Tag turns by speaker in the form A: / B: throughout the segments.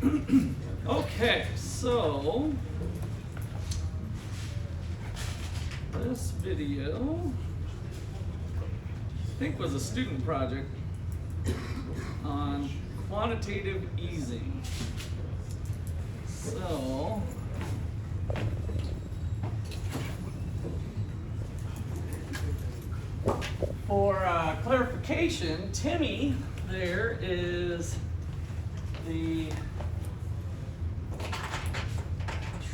A: Okay, so this video, I think, was a student project on quantitative easing. So for clarification, Timmy there is the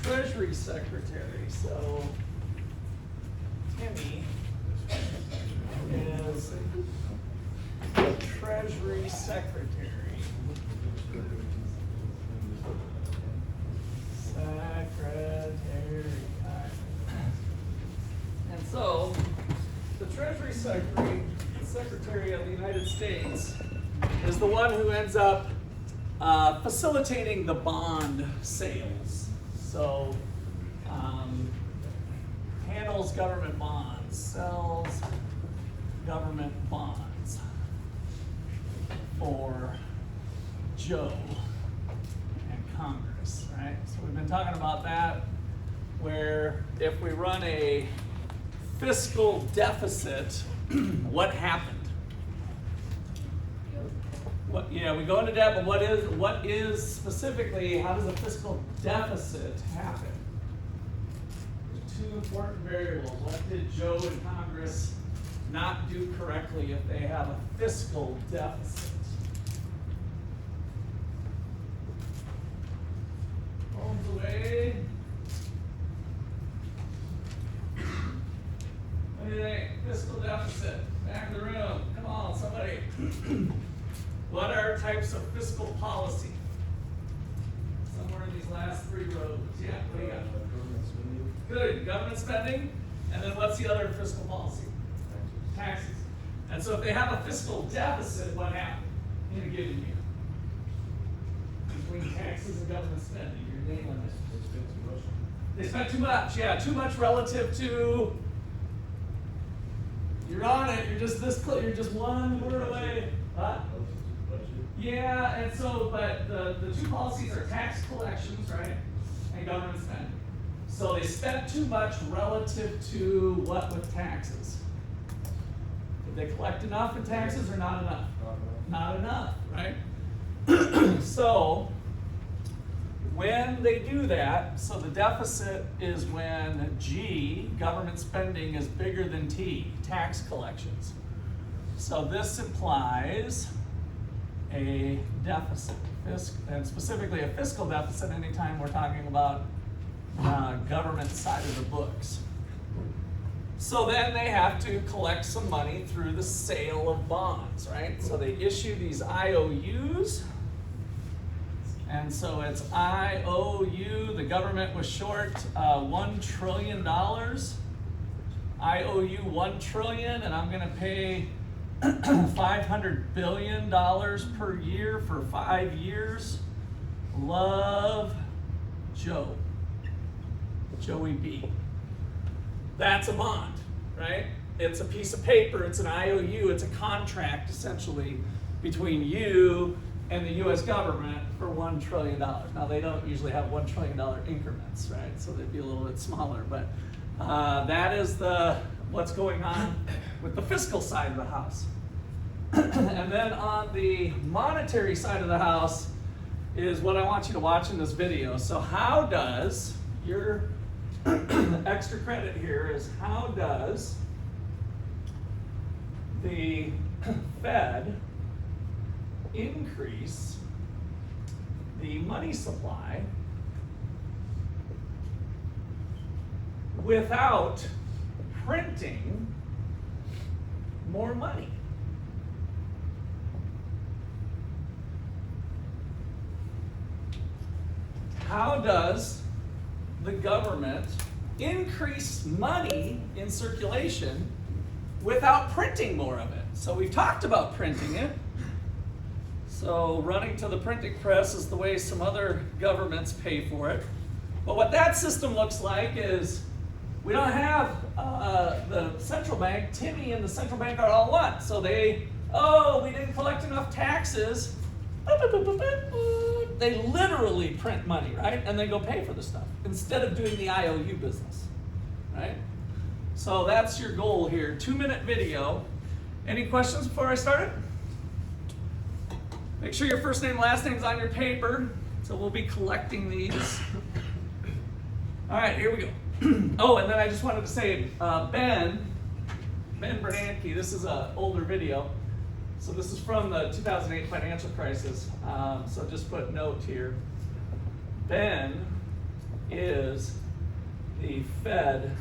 A: Treasury Secretary. So Timmy is the Treasury Secretary. And so the Treasury Secretary of the United States is the one who ends up facilitating the bond sales. So handles government bonds, sells government bonds for Joe and Congress, right? So we've been talking about that, where if we run a fiscal deficit, what happened? We go into debt, but what is specifically, how does a fiscal deficit happen? There's two important variables. What did Joe and Congress not do correctly if they have a fiscal deficit? Phones away. What do you think? Fiscal deficit. Back of the room. Come on, somebody. What are types of fiscal policy? Somewhere in these last three rows. Yeah, what do you got?
B: Government spending.
A: Good. Government spending. And then what's the other fiscal policy? Taxes. And so if they have a fiscal deficit, what happened in a given year? Between taxes and government spending, you're nailing it.
B: They spend too much.
A: They spent too much, yeah, too much relative to. You're on it. You're just this close. You're just one word away. Huh? Yeah, and so, but the two policies are tax collections, right, and government spending. So they spent too much relative to what with taxes? Did they collect enough in taxes or not enough? Not enough, right? So when they do that, so the deficit is when G, government spending, is bigger than T, tax collections. So this implies a deficit, and specifically a fiscal deficit anytime we're talking about government side of the books. So then they have to collect some money through the sale of bonds, right? So they issue these IOUs, and so it's IOU, the government was short $1 trillion. I owe you $1 trillion, and I'm gonna pay $500 billion per year for 5 years. Love, Joe. Joey B. That's a bond, right? It's a piece of paper, it's an IOU, it's a contract essentially between you and the US government for $1 trillion. Now they don't usually have $1 trillion increments, right? So they'd be a little bit smaller, but that is what's going on with the fiscal side of the house. And then on the monetary side of the house is what I want you to watch in this video. So how does your extra credit here is how does the Fed increase the money supply without printing more money? How does the government increase money in circulation without printing more of it? So we've talked about printing it. So running to the printing press is the way some other governments pay for it. But what that system looks like is we don't have the central bank. Timmy and the central bank are all one. So we didn't collect enough taxes. They literally print money, right? And then go pay for the stuff instead of doing the IOU business, right? So that's your goal here. 2-minute video. Any questions before I start? Make sure your first name and last name is on your paper. So we'll be collecting these. All right, here we go. Oh, and then I just wanted to say, Ben Bernanke, this is an older video. So this is from the 2008 financial crisis. So just put note here. Ben is the Fed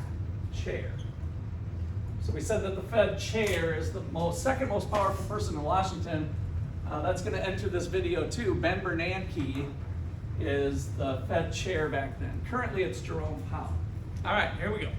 A: chair. So we said that the Fed chair is the second most powerful person in Washington. That's going to enter this video too. Ben Bernanke is the Fed chair back then. Currently it's Jerome Powell. All right, here we go.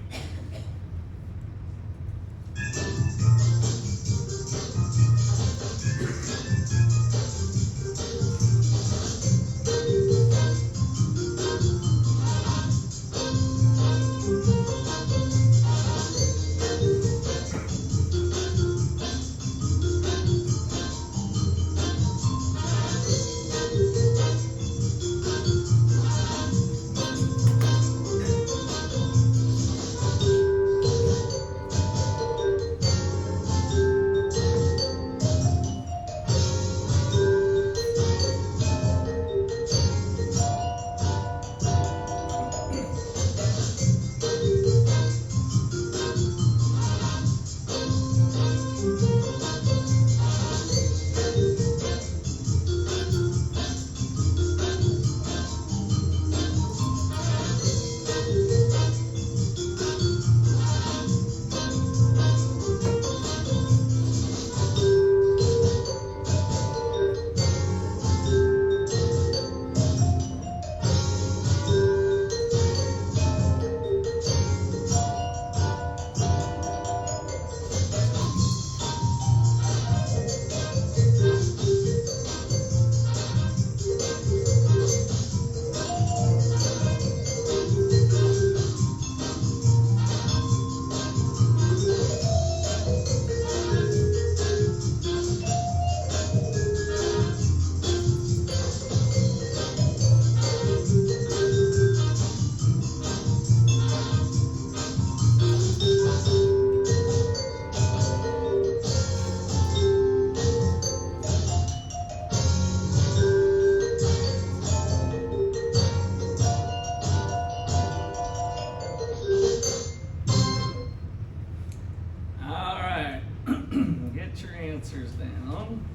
A: Answers down.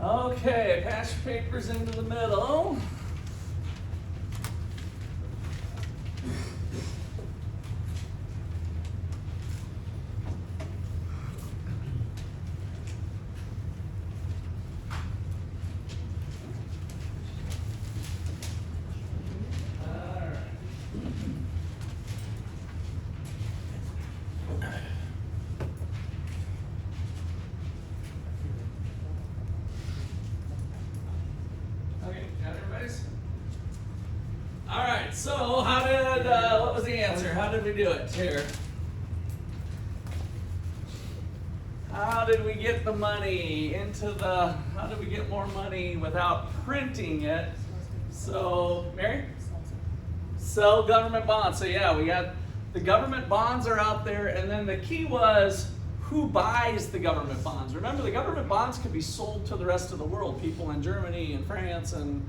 A: Okay, pass your papers into the middle. So how did, what was the answer? How did we do it here? How did we get the money into the, how did we get more money without printing it? So, Mary? Sell government bonds. So yeah, we got the government bonds are out there, and then the key was who buys the government bonds. Remember, the government bonds could be sold to the rest of the world, people in Germany and France and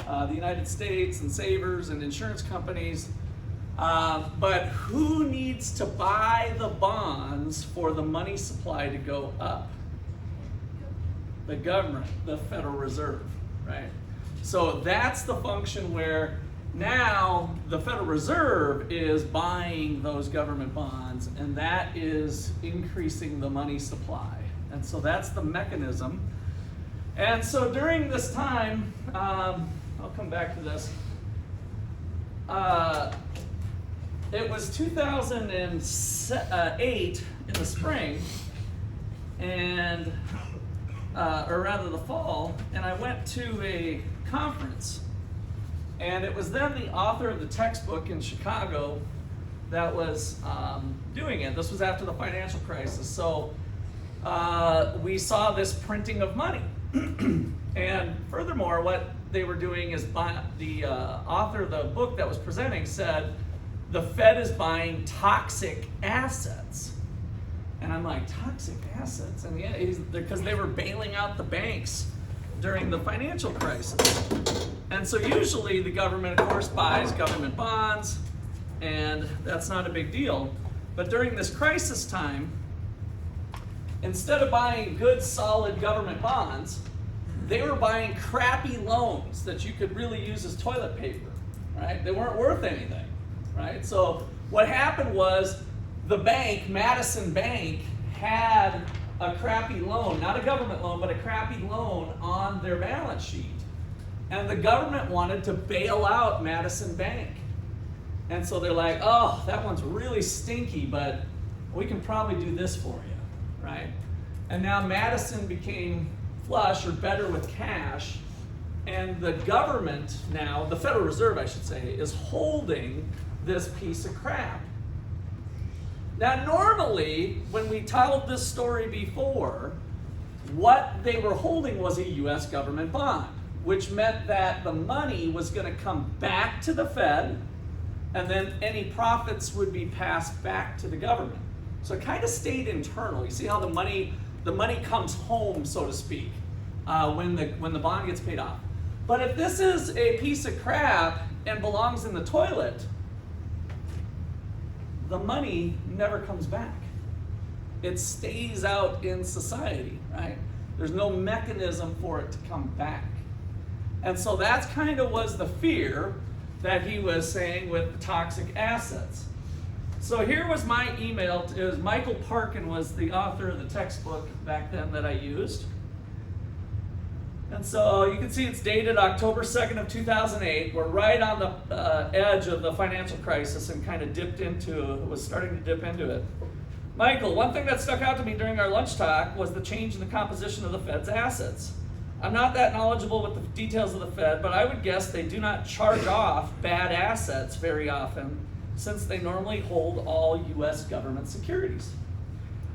A: the United States and savers and insurance companies. But who needs to buy the bonds for the money supply to go up? The government, the Federal Reserve, right? So that's the function where now the Federal Reserve is buying those government bonds, and that is increasing the money supply. And so that's the mechanism. And so during this time, I'll come back to this. it was 2008 in the spring, and or rather the fall, and I went to a conference, and it was then the author of the textbook in Chicago that was doing it. This was after the financial crisis, so we saw this printing of money. And furthermore, what they were doing is the author of the book that was presenting said the Fed is buying toxic assets. And I'm like, toxic assets? And yeah, because they were bailing out the banks during the financial crisis. And so usually the government, of course, buys government bonds, and that's not a big deal. But during this crisis time, instead of buying good, solid government bonds, they were buying crappy loans that you could really use as toilet paper, right? They weren't worth anything, right? So what happened was the bank, Madison Bank, had a crappy loan, not a government loan, but a crappy loan on their balance sheet. And the government wanted to bail out Madison Bank. And so they're like, oh, that one's really stinky, but we can probably do this for you, right? And now Madison became flush or better with cash, and the government now, the Federal Reserve I should say, is holding this piece of crap. Now normally, when we told this story before, what they were holding was a US government bond, which meant that the money was going to come back to the Fed, and then any profits would be passed back to the government. So it kind of stayed internal. You see how the money comes home, so to speak, when the bond gets paid off. But if this is a piece of crap and belongs in the toilet, the money never comes back. It stays out in society, right? There's no mechanism for it to come back. And so that's kind of was the fear that he was saying with the toxic assets. So here was my email. It was Michael Parkin was the author of the textbook back then that I used. And so you can see it's dated October 2nd of 2008. We're right on the edge of the financial crisis and kind of was starting to dip into it. Michael, one thing that stuck out to me during our lunch talk was the change in the composition of the Fed's assets. I'm not that knowledgeable with the details of the Fed, but I would guess they do not charge off bad assets very often, since they normally hold all US government securities.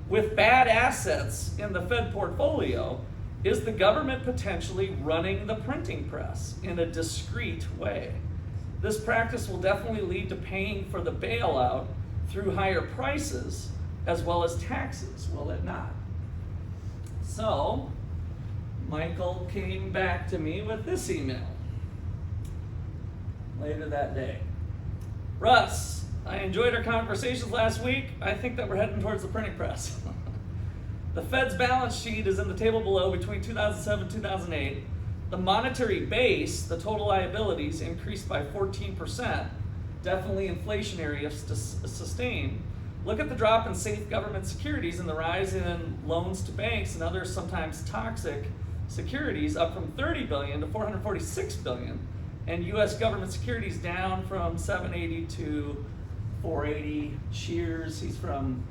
A: With bad assets in the Fed portfolio, is the government potentially running the printing press in a discreet way? This practice will definitely lead to paying for the bailout through higher prices as well as taxes, will it not? So, Michael came back to me with this email later that day. Russ, I enjoyed our conversations last week. I think that we're heading towards the printing press. The Fed's balance sheet is in the table below between 2007 and 2008. The monetary base, the total liabilities, increased by 14%, definitely inflationary if sustained. Look at the drop in safe government securities and the rise in loans to banks and other sometimes toxic securities, up from 30 billion to 446 billion, and US government securities down from 780 to 480. Cheers, he's from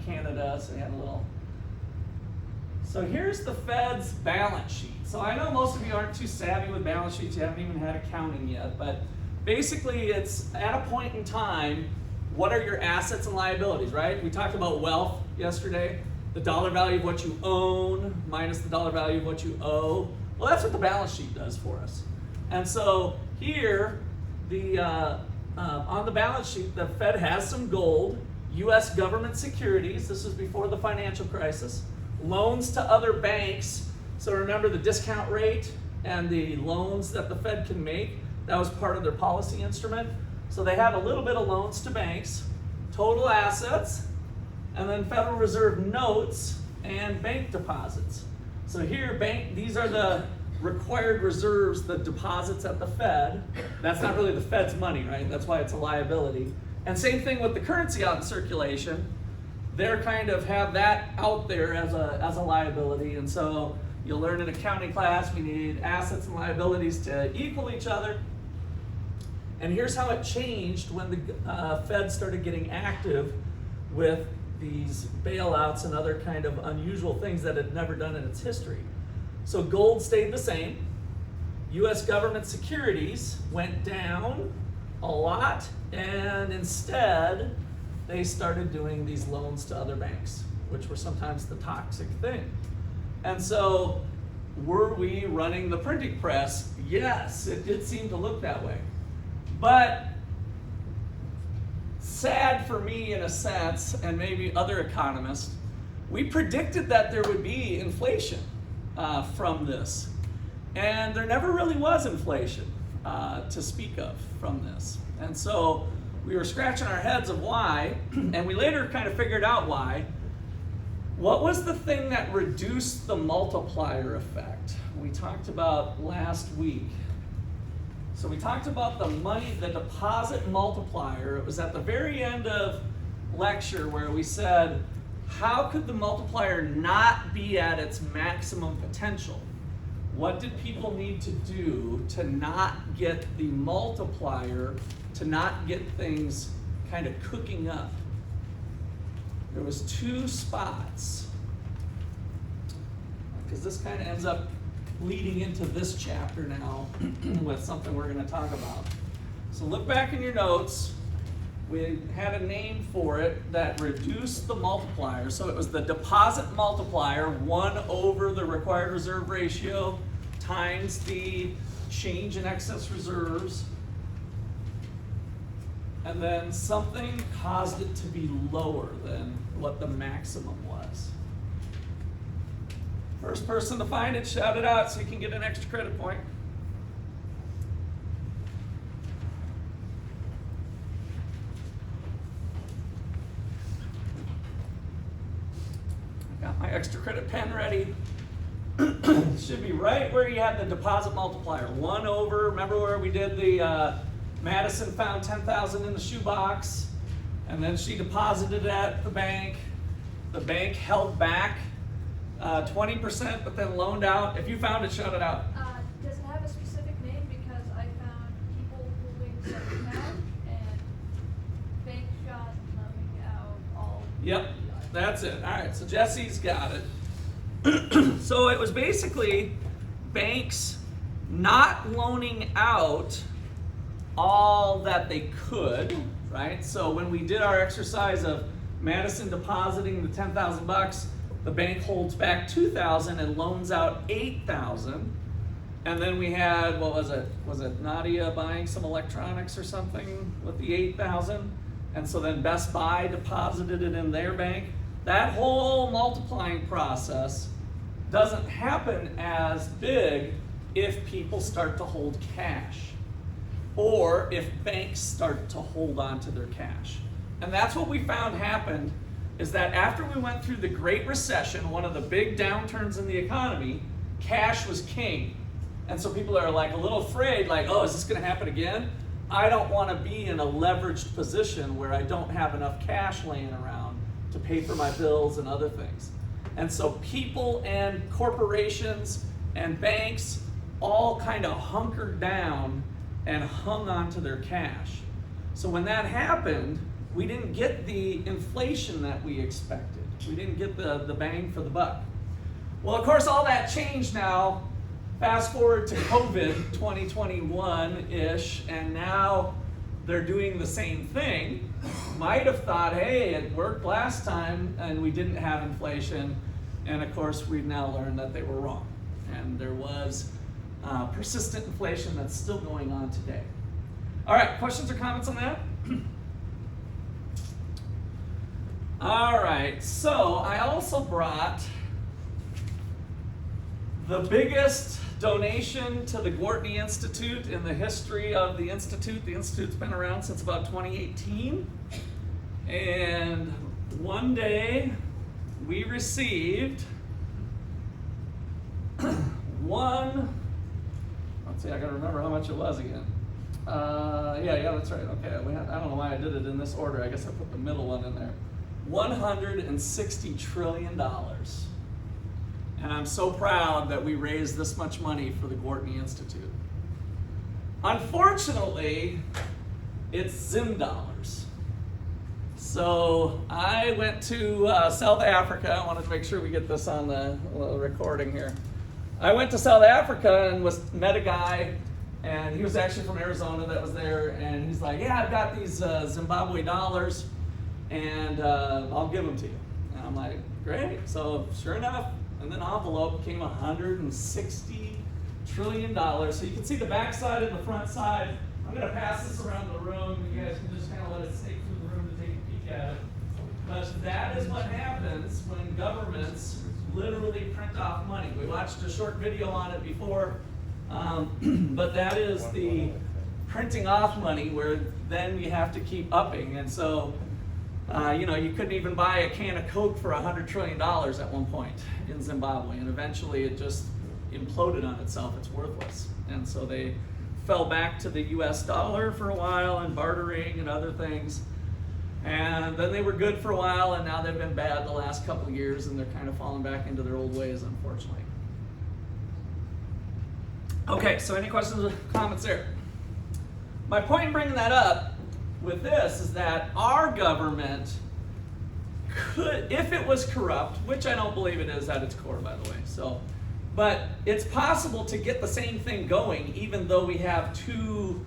A: Canada, so he had a little. So here's the Fed's balance sheet. So I know most of you aren't too savvy with balance sheets, you haven't even had accounting yet, but basically it's at a point in time, what are your assets and liabilities, right? We talked about wealth yesterday, the dollar value of what you own minus the dollar value of what you owe. Well, that's what the balance sheet does for us. And so here, on the balance sheet, the Fed has some gold, US government securities, this was before the financial crisis, loans to other banks. So remember the discount rate and the loans that the Fed can make, that was part of their policy instrument. So they have a little bit of loans to banks, total assets, and then Federal Reserve notes and bank deposits. So here, these are the required reserves, the deposits at the Fed. That's not really the Fed's money, right? That's why it's a liability. And same thing with the currency out in circulation. They're kind of have that out there as a liability. And so you'll learn in accounting class, we need assets and liabilities to equal each other.
C: And here's how it changed when the Fed started getting active with these bailouts and other kind of unusual things that it had never done in its history. So gold stayed the same. US government securities went down a lot, and instead they started doing these loans to other banks, which were sometimes the toxic thing. And so, were we running the printing press? Yes, it did seem to look that way. But sad for me in a sense, and maybe other economists, we predicted that there would be inflation from this. And there never really was inflation to speak of from this. And so we were scratching our heads of why, and we later kind of figured out why. What was the thing that reduced the multiplier effect? We talked about last week. So we talked about the money, the deposit multiplier. It was at the very end of lecture where we said, how could the multiplier not be at its maximum potential? What did people need to do to not get the multiplier, to not get things kind of cooking up? There was two spots, because this kind of ends up leading into this chapter now with something we're going to talk about. So look back in your notes. We had a name for it that reduced the multiplier. So it was the deposit multiplier, 1 over the required reserve ratio times the change in excess reserves. And then something caused it to be lower than what the maximum was. First person to find it, shout it out so you can get an extra credit point. I got my extra credit pen ready. It should be right where you had the deposit multiplier. 1 over, remember where we did the Madison found 10,000 in the shoebox, and then she deposited it at the bank. The bank held back 20%, but then loaned out. If you found it, shout it out.
D: Does it have a specific name? Because I found people holding some account and bank shot loaning out all.
C: Yep, that's it. All right, so Jesse's got it. So it was basically banks not loaning out all that they could, right? So when we did our exercise of Madison depositing the 10,000 bucks, the bank holds back 2,000 and loans out 8,000. And then we had, what was it? Was it Nadia buying some electronics or something with the 8,000? And so then Best Buy deposited it in their bank. That whole multiplying process doesn't happen as big if people start to hold cash, or if banks start to hold on to their cash. And that's what we found happened, is that after we went through the Great Recession, one of the big downturns in the economy, cash was king. And so people are like a little afraid, like, oh, is this gonna happen again? I don't wanna be in a leveraged position where I don't have enough cash laying around to pay for my bills and other things. And so people and corporations and banks all kind of hunkered down and hung on to their cash. So when that happened, we didn't get the inflation that we expected. We didn't get the bang for the buck. Well, of course, all that changed now. Fast forward to COVID 2021-ish, and now they're doing the same thing. Might have thought, hey, it worked last time and we didn't have inflation. And of course, we've now learned that they were wrong. And there was persistent inflation that's still going on today. All right, questions or comments on that? All right, so I also brought the biggest donation to the Gortney Institute in the history of the Institute. The Institute's been around since about 2018. And one day we received let's see, I gotta remember how much it was again. Yeah, that's right. Okay, I don't know why I did it in this order. I guess I put the middle one in there. $160 trillion. And I'm so proud that we raised this much money for the Gortney Institute. Unfortunately, It's Zim dollars. So I went to South Africa. I wanted to make sure we get this on the recording here. I went to South Africa and met a guy, and he was actually from Arizona that was there, and he's like, yeah, I've got these Zimbabwe dollars, and I'll give them to you. And I'm like, great. So sure enough, in an envelope came $160 trillion. So you can see the back side and the front side. I'm going to pass this around the room. You guys can just kind of let it snake through the room to take a peek at it. But that is what happens when governments literally print off money. We watched a short video on it before, but that is the printing off money where then you have to keep upping. And so, you couldn't even buy a can of Coke for $100 trillion at one point in Zimbabwe. And eventually it just imploded on itself. It's worthless. And so they fell back to the US dollar for a while and bartering and other things. And then they were good for a while, and now they've been bad the last couple of years, and they're kind of falling back into their old ways, unfortunately. Okay, so any questions or comments there? My point in bringing that up with this is that our government could, if it was corrupt, which I don't believe it is at its core, by the way, but it's possible to get the same thing going even though we have two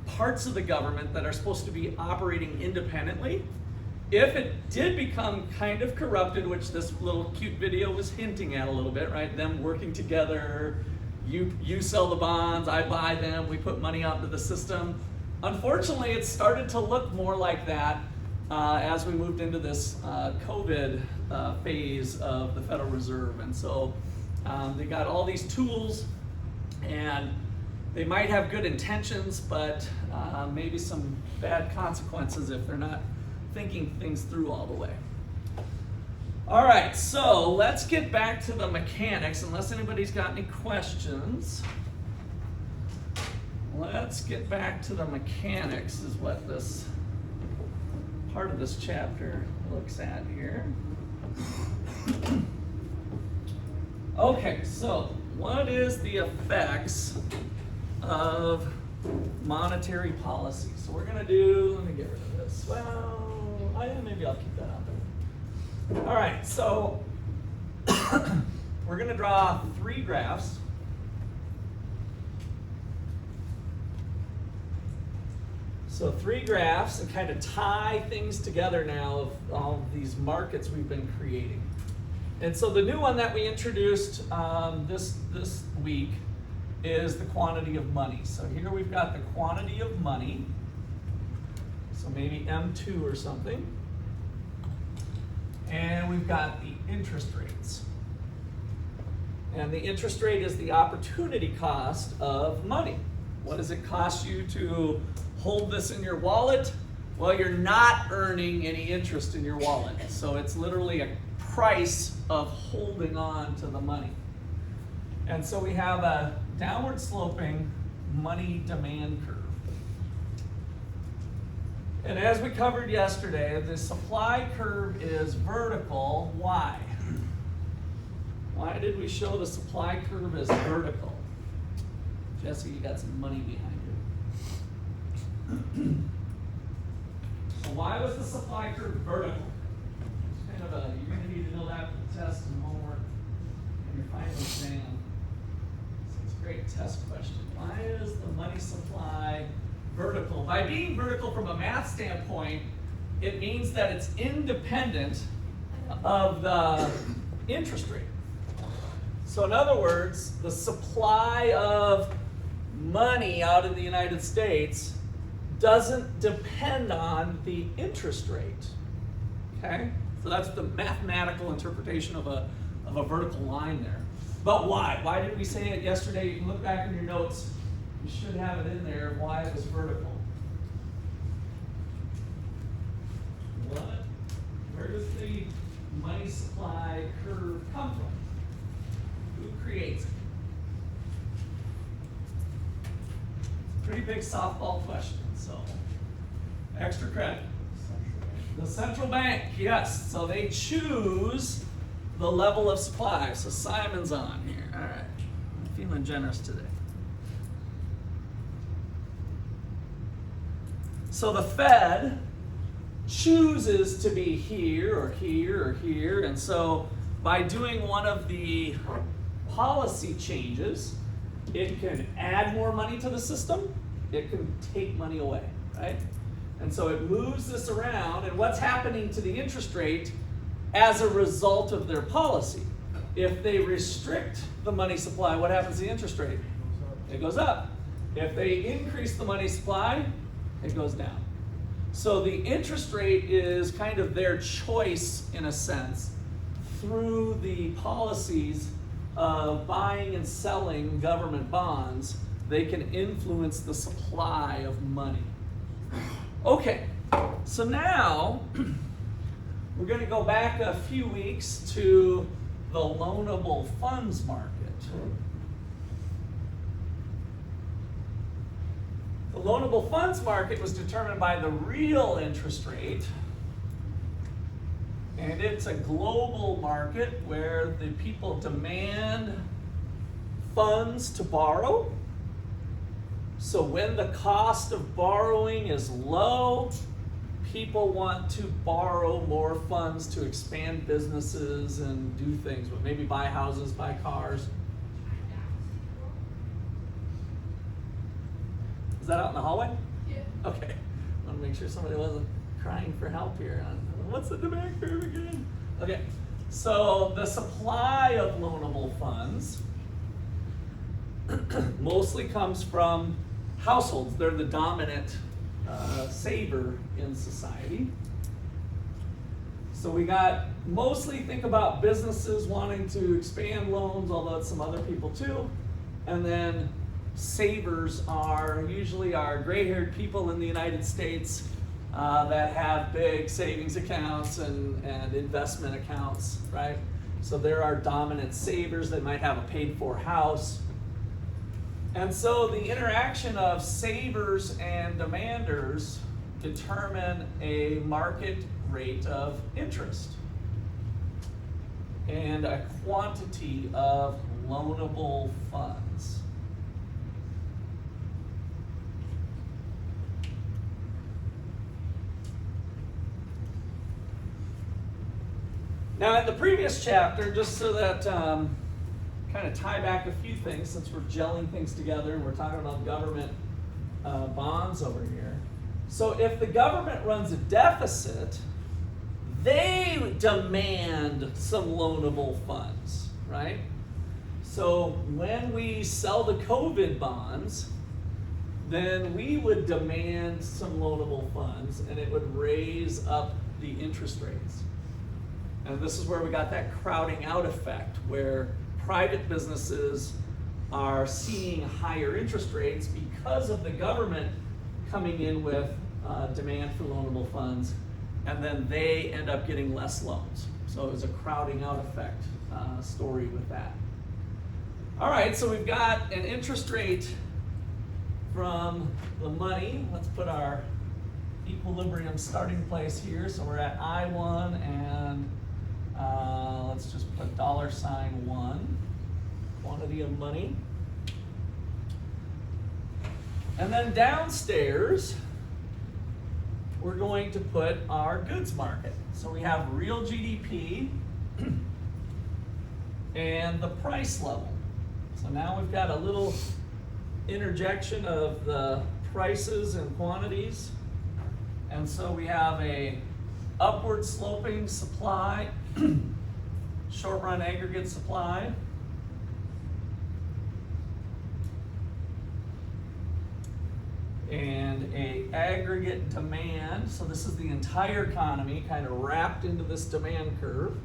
C: parts of the government that are supposed to be operating independently. If it did become kind of corrupted, which this little cute video was hinting at a little bit, right? Them working together, you sell the bonds, I buy them, we put money out into the system. Unfortunately, it started to look more like that as we moved into this COVID phase of the Federal Reserve. And so they got all these tools, and they might have good intentions, but maybe some bad consequences if they're not thinking things through all the way. All right, so let's get back to the mechanics, unless anybody's got any questions. Let's get back to the mechanics is what this part of this chapter looks at here. Okay, so what is the effects of monetary policy? So we're going to do, let me get rid of this. Well, maybe I'll keep that out there. All right, so we're going to draw 3 graphs. So 3 graphs and kind of tie things together now of all of these markets we've been creating. And so the new one that we introduced this week is the quantity of money. So here we've got the quantity of money, so maybe M2 or something. And we've got the interest rates. And the interest rate is the opportunity cost of money. What does it cost you to hold this in your wallet? Well, you're not earning any interest in your wallet. So it's literally a price of holding on to the money. And so we have a downward sloping money demand curve. And as we covered yesterday, the supply curve is vertical. Why? Why did we show the supply curve as vertical? Jesse, you got some money behind you. So why was the supply curve vertical? It's kind of you're going to need to know that for the test and homework and your final exam. So it's a great test question. Why is the money supply vertical? By being vertical from a math standpoint, it means that it's independent of the interest rate. So in other words, the supply of money out in the United States doesn't depend on the interest rate. Okay? So that's the mathematical interpretation of a vertical line there. But why? Why did we say it yesterday? You can look back in your notes. You should have it in there why it was vertical. Where does the money supply curve come from? Who creates it? Pretty big softball question, so extra credit. The central bank, yes. So they choose the level of supply. So Simon's on here. All right. I'm feeling generous today. So the Fed chooses to be here or here or here, and so by doing one of the policy changes, it can add more money to the system, it can take money away, right? And so it moves this around, and what's happening to the interest rate as a result of their policy? If they restrict the money supply, what happens to the interest rate? It goes up. If they increase the money supply, it goes down. So the interest rate is kind of their choice, in a sense, through the policies of buying and selling government bonds. They can influence the supply of money. Okay, so now we're going to go back a few weeks to the loanable funds market. The loanable funds market was determined by the real interest rate, and it's a global market where the people demand funds to borrow. So when the cost of borrowing is low, people want to borrow more funds to expand businesses and do things, but maybe buy houses, buy cars. Is that out in the hallway?
D: Yeah.
C: Okay. I want to make sure somebody wasn't crying for help here. What's the demand curve again? Okay. So the supply of loanable funds mostly comes from households. They're the dominant saver in society. So we got mostly, think about businesses wanting to expand loans, although it's some other people too. And then savers are usually our gray-haired people in the United States that have big savings accounts and investment accounts, right? So they're our dominant savers. They might have a paid-for house. And so the interaction of savers and demanders determine a market rate of interest and a quantity of loanable funds. Now in the previous chapter, just so that kind of tie back a few things, since we're gelling things together and we're talking about government bonds over here. So if the government runs a deficit, they demand some loanable funds, right? So when we sell the COVID bonds, then we would demand some loanable funds, and it would raise up the interest rates. And this is where we got that crowding out effect, where private businesses are seeing higher interest rates because of the government coming in with demand for loanable funds, and then they end up getting less loans. So it was a crowding out effect story with that. All right, so we've got an interest rate from the money. Let's put our equilibrium starting place here. So we're at I1, and let's just put $1, quantity of money. And then downstairs, we're going to put our goods market. So we have real GDP and the price level. So now we've got a little interjection of the prices and quantities. And so we have a upward sloping supply, short run aggregate supply. And a aggregate demand. So this is the entire economy kind of wrapped into this demand curve.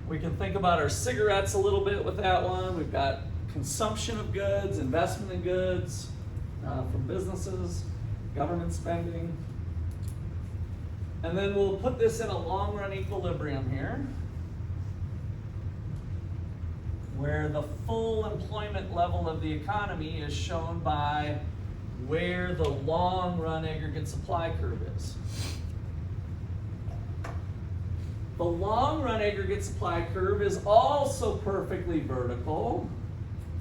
C: We can think about our cigarettes a little bit with that one. We've got consumption of goods, investment in goods from businesses, government spending. And then we'll put this in a long run equilibrium here, where the full employment level of the economy is shown by where the long run aggregate supply curve is. The long run aggregate supply curve is also perfectly vertical,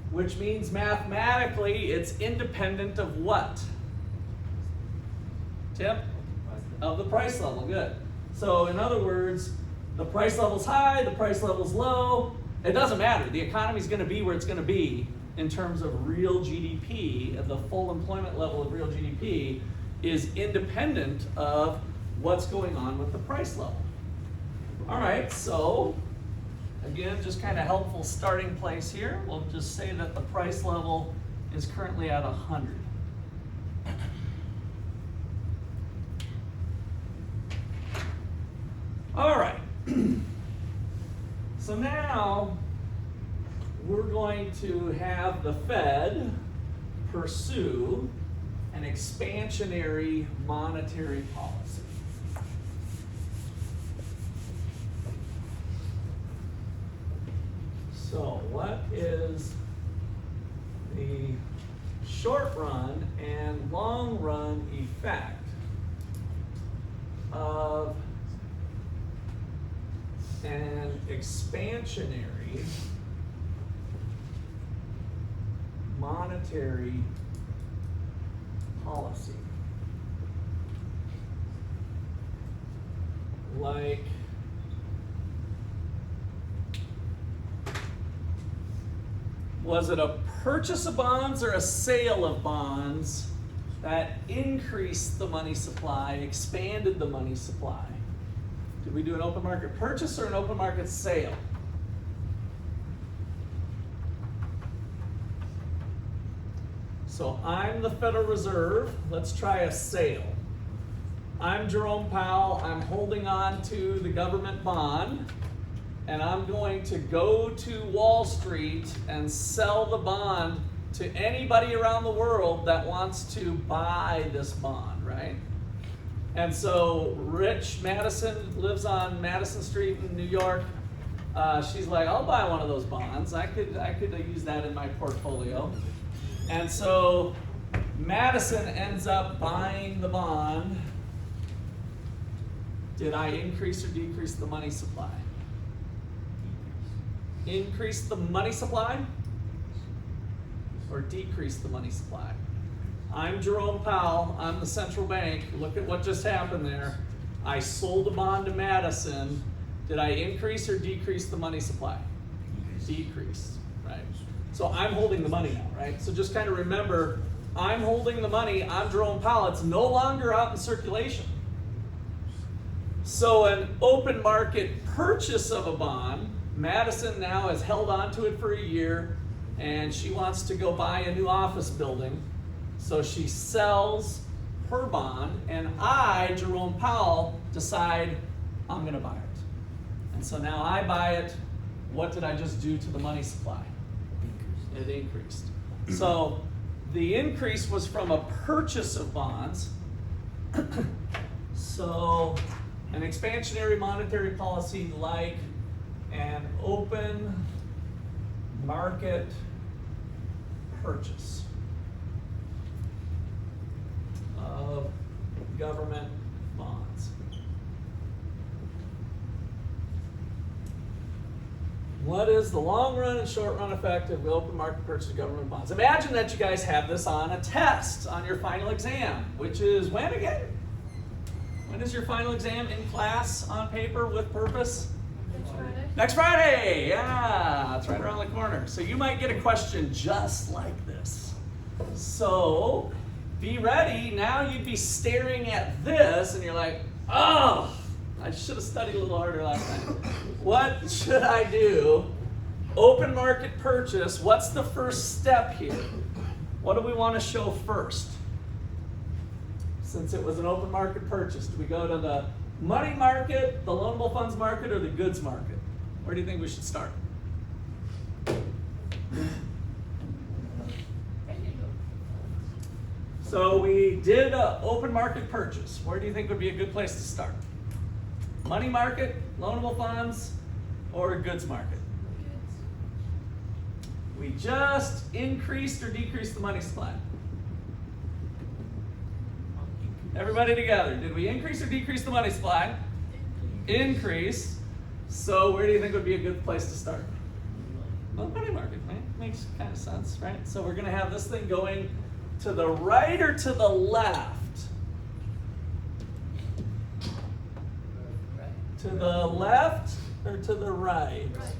C: which means mathematically it's independent of what? Tim? Of the price level, good. So in other words, the price level's high, the price level's low. It doesn't matter. The economy's going to be where it's going to be in terms of real GDP, and the full employment level of real GDP is independent of what's going on with the price level. All right, so again, just kind of helpful starting place here. We'll just say that the price level is currently at 100. All right. So now we're going to have the Fed pursue an expansionary monetary policy. So what is the short run and long run effect of an expansionary monetary policy? Like was it a purchase of bonds or a sale of bonds that increased the money supply, expanded the money supply? Did we do an open market purchase or an open market sale? So I'm the Federal Reserve. Let's try a sale. I'm Jerome Powell. I'm holding on to the government bond, and I'm going to go to Wall Street and sell the bond to anybody around the world that wants to buy this bond, right? And so Rich Madison lives on Madison Street in New York. She's like, I'll buy one of those bonds. I could use that in my portfolio. And so Madison ends up buying the bond. Did I increase or decrease the money supply? Increase the money supply or decrease the money supply? I'm Jerome Powell, I'm the central bank. Look at what just happened there. I sold a bond to Madison. Did I increase or decrease the money supply? Decreased, right? So I'm holding the money now, right? So just kind of remember, I'm holding the money, I'm Jerome Powell, it's no longer out in circulation. So an open market purchase of a bond, Madison now has held on to it for a year, and she wants to go buy a new office building. So she sells her bond, and I, Jerome Powell, decide I'm going to buy it. And so now I buy it. What did I just do to the money supply? It increased. So the increase was from a purchase of bonds. So an expansionary monetary policy like an open market purchase of government bonds. What is the long run and short run effect of the open market purchase of government bonds? Imagine that you guys have this on a test on your final exam, which is when again? When is your final exam in class on paper with purpose?
D: Next Friday.
C: Next Friday, yeah, it's right around the corner. So you might get a question just like this. So be ready. Now you'd be staring at this and you're like, oh, I should have studied a little harder last time. What should I do? Open market purchase, what's the first step here? What do we want to show first? Since it was an open market purchase, do we go to the money market, the loanable funds market, or the goods market? Where do you think we should start? So we did an open market purchase. Where do you think would be a good place to start? Money market, loanable funds, or goods market? We just increased or decreased the money supply. Everybody together. Did we increase or decrease the money supply? Increase. So where do you think would be a good place to start? Well, the money market, right? Makes kind of sense, right? So we're going to have this thing going to the right or to the left? To the left or to the right?
D: Right.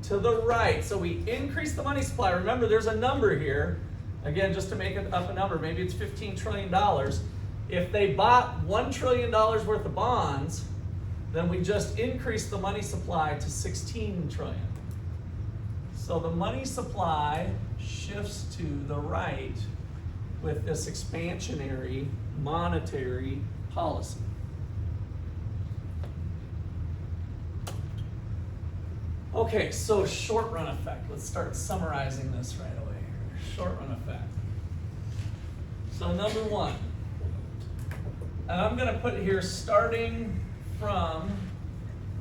C: To the right. So we increase the money supply. Remember, there's a number here. Again, just to make it up a number, maybe it's $15 trillion. If they bought $1 trillion worth of bonds, then we just increased the money supply to 16 trillion. So the money supply shifts to the right with this expansionary monetary policy. Okay, so short run effect. Let's start summarizing this right away here. Short run effect. So number one, and I'm going to put here starting from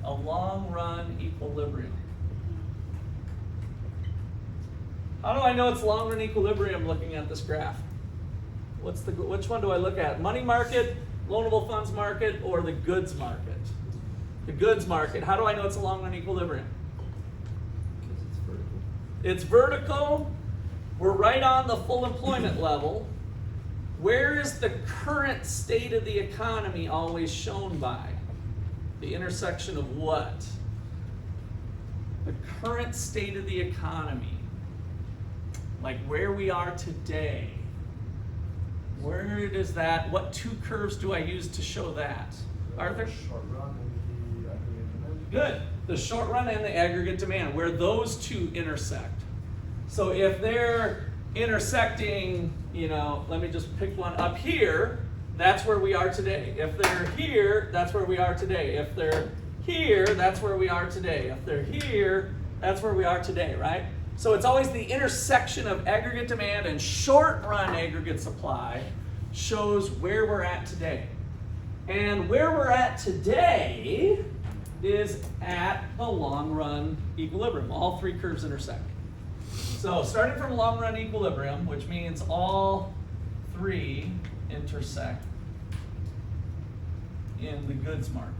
C: a long run equilibrium. How do I know it's long run equilibrium looking at this graph? Which one do I look at? Money market, loanable funds market, or the goods market? The goods market. How do I know it's a long run equilibrium? It's vertical. We're right on the full employment level. Where is the current state of the economy always shown by? The intersection of what? The current state of the economy. Like where we are today. Where does that, what two curves do I use to show that? Arthur?
B: Short run and the aggregate demand.
C: Good. The short run and the aggregate demand, where those two intersect. So if they're intersecting, let me just pick one up here, that's where we are today. If they're here, that's where we are today. If they're here, that's where we are today. If they're here, that's where we are today, right? So it's always the intersection of aggregate demand and short run aggregate supply shows where we're at today. And where we're at today is at the long run equilibrium. All three curves intersect. So starting from long run equilibrium, which means all three intersect in the goods market.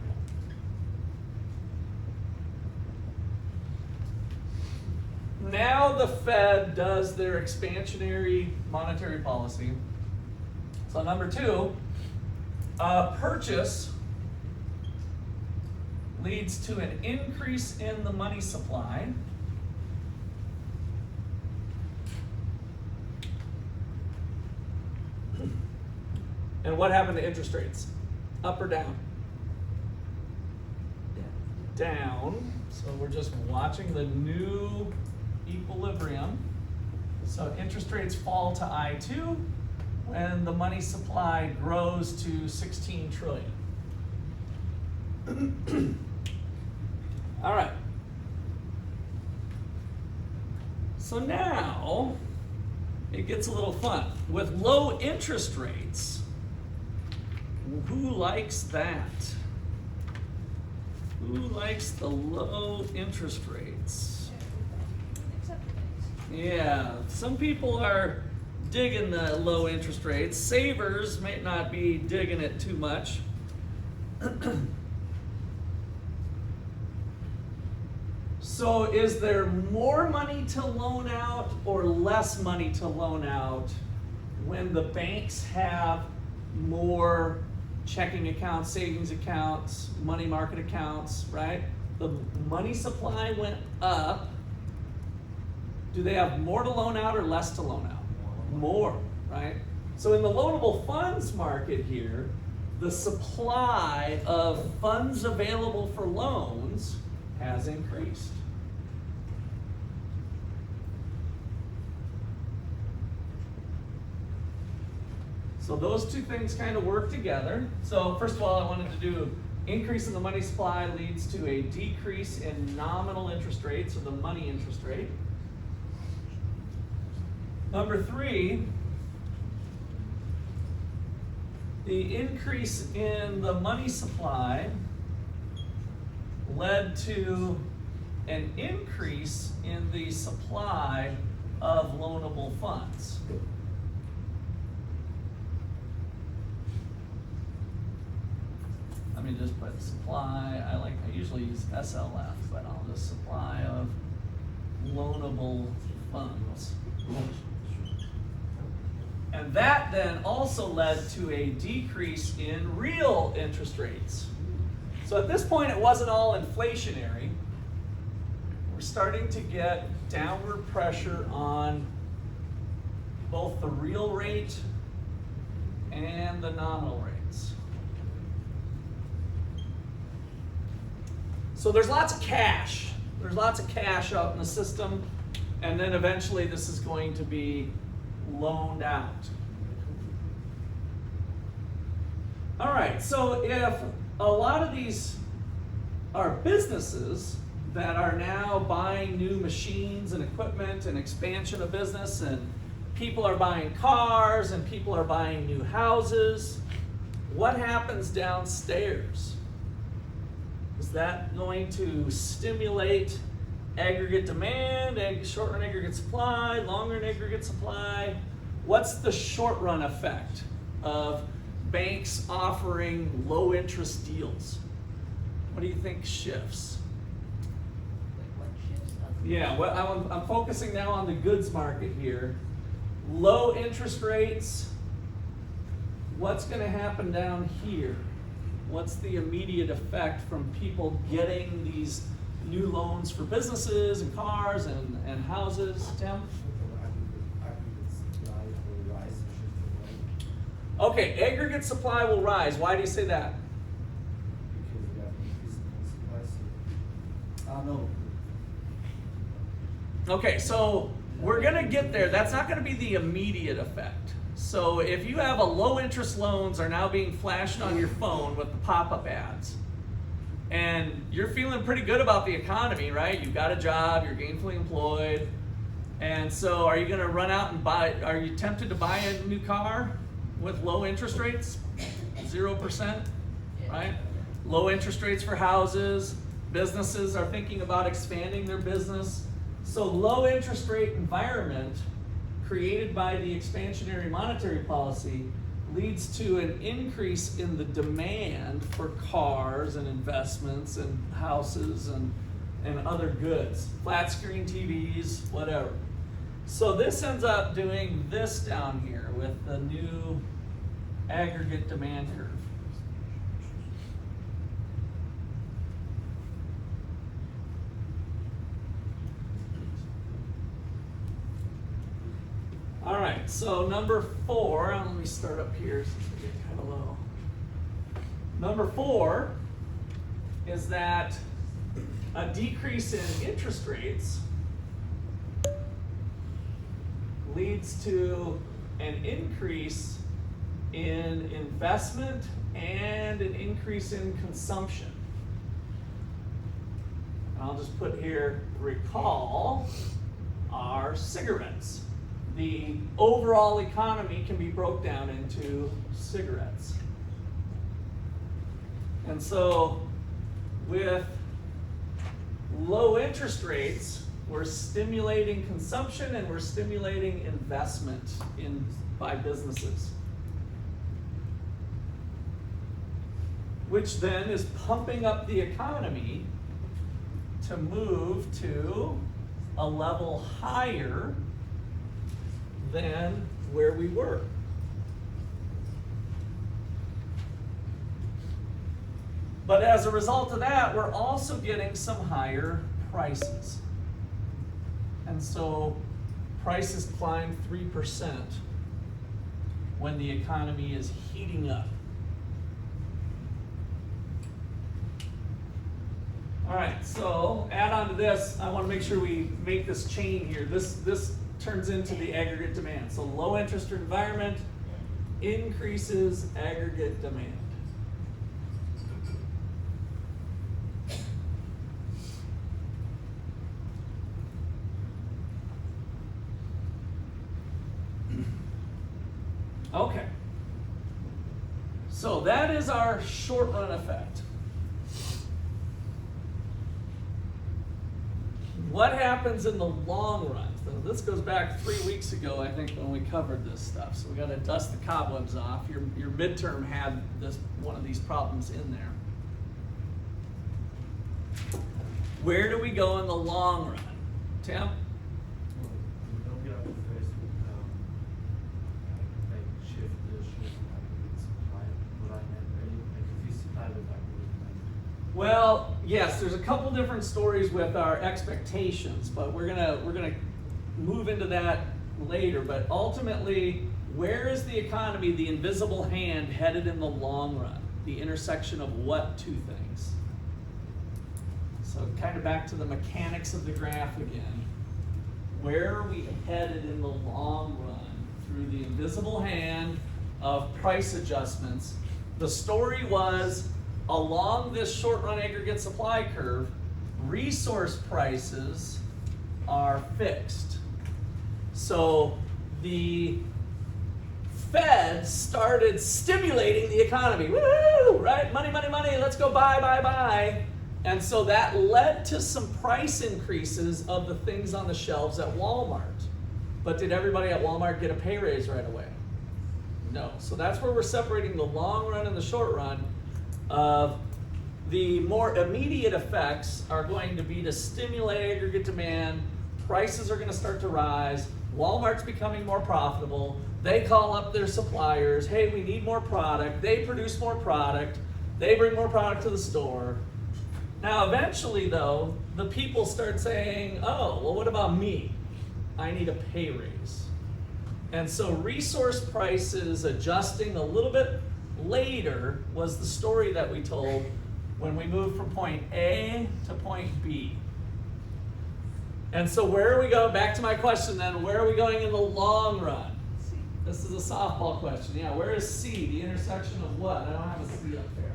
C: Now the Fed does their expansionary monetary policy. So number two, purchase leads to an increase in the money supply. And what happened to interest rates? Up or down? Down. So we're just watching the new equilibrium. So interest rates fall to I2 when the money supply grows to 16 trillion. All right. So now it gets a little fun. With low interest rates, who likes that? Who likes the low interest rates?
D: Except for banks.
C: Yeah, some people are digging the low interest rates. Savers may not be digging it too much. So is there more money to loan out or less money to loan out when the banks have more checking accounts, savings accounts, money market accounts, right? The money supply went up. Do they have more to loan out or less to loan out? More, right? So in the loanable funds market here, the supply of funds available for loans has increased. So those two things kind of work together. So first of all, I wanted to do increase in the money supply leads to a decrease in nominal interest rates, or the money interest rate. Number three, the increase in the money supply led to an increase in the supply of loanable funds. Let me just put supply, I usually use SLF, but I'll just supply of loanable funds. And that then also led to a decrease in real interest rates. So at this point, it wasn't all inflationary. We're starting to get downward pressure on both the real rate and the nominal rates. So there's lots of cash. There's lots of cash out in the system, and then eventually this is going to be loaned out. All right, so if a lot of these are businesses that are now buying new machines and equipment and expansion of business, and people are buying cars and people are buying new houses, what happens downstairs? Is that going to stimulate aggregate demand, short run aggregate supply, long run aggregate supply? What's the short run effect of banks offering low interest deals? What do you think shifts?
D: What shifts up?
C: Yeah, well, I'm focusing now on the goods market here. Low interest rates, what's going to happen down here? What's the immediate effect from people getting these new loans for businesses and cars and houses, Tim? Okay, aggregate supply will rise. Why do you say that? Okay, so we're gonna get there. That's not gonna be the immediate effect. So if you have a low interest loans are now being flashed on your phone with the pop-up ads, and you're feeling pretty good about the economy, right? You've got a job, you're gainfully employed, and so are you gonna run out and buy, are you tempted to buy a new car with low interest rates? 0%, right? Low interest rates for houses, businesses are thinking about expanding their business. So low interest rate environment created by the expansionary monetary policy leads to an increase in the demand for cars and investments and houses and other goods, flat screen TVs, whatever. So this ends up doing this down here with the new aggregate demand curve. All right, so number 4, and let me start up here since we get kind of low. Number 4 is that a decrease in interest rates leads to an increase in investment and an increase in consumption. And I'll just put here, recall our cigarettes. The overall economy can be broke down into cigarettes. And so with low interest rates, we're stimulating consumption and we're stimulating investment by businesses, which then is pumping up the economy to move to a level higher than where we were. But as a result of that, we're also getting some higher prices. And so prices climb 3% when the economy is heating up. All right, so add on to this, I want to make sure we make this chain here. This turns into the aggregate demand. So low interest environment increases aggregate demand. Okay. So that is our short run effect. What happens in the long run? So this goes back 3 weeks ago, I think, when we covered this stuff. So we got to dust the cobwebs off. Your midterm had one of these problems in there. Where do we go in the long run? Tim? Well, yes, there's a couple different stories with our expectations, but we're gonna move into that later. But ultimately, where is the economy, the invisible hand, headed in the long run? The intersection of what two things? So kind of back to the mechanics of the graph again. Where are we headed in the long run through the invisible hand of price adjustments? The story was, along this short-run aggregate supply curve, resource prices are fixed. So the Fed started stimulating the economy. Woo! Right? Money, money, money. Let's go buy, buy, buy. And so that led to some price increases of the things on the shelves at Walmart. But did everybody at Walmart get a pay raise right away? No. So that's where we're separating the long run and the short run. Of the more immediate effects are going to be to stimulate aggregate demand. Prices are going to start to rise. Walmart's becoming more profitable. They call up their suppliers. Hey, we need more product. They produce more product. They bring more product to the store. Now, eventually, though, the people start saying, oh, well, what about me? I need a pay raise. And so resource prices adjusting a little bit later was the story that we told when we moved from point A to point B. And so where are we going? Back to my question then, where are we going in the long run?
D: C.
C: This is a softball question. Yeah, where is C, the intersection of what? I don't have a C up there.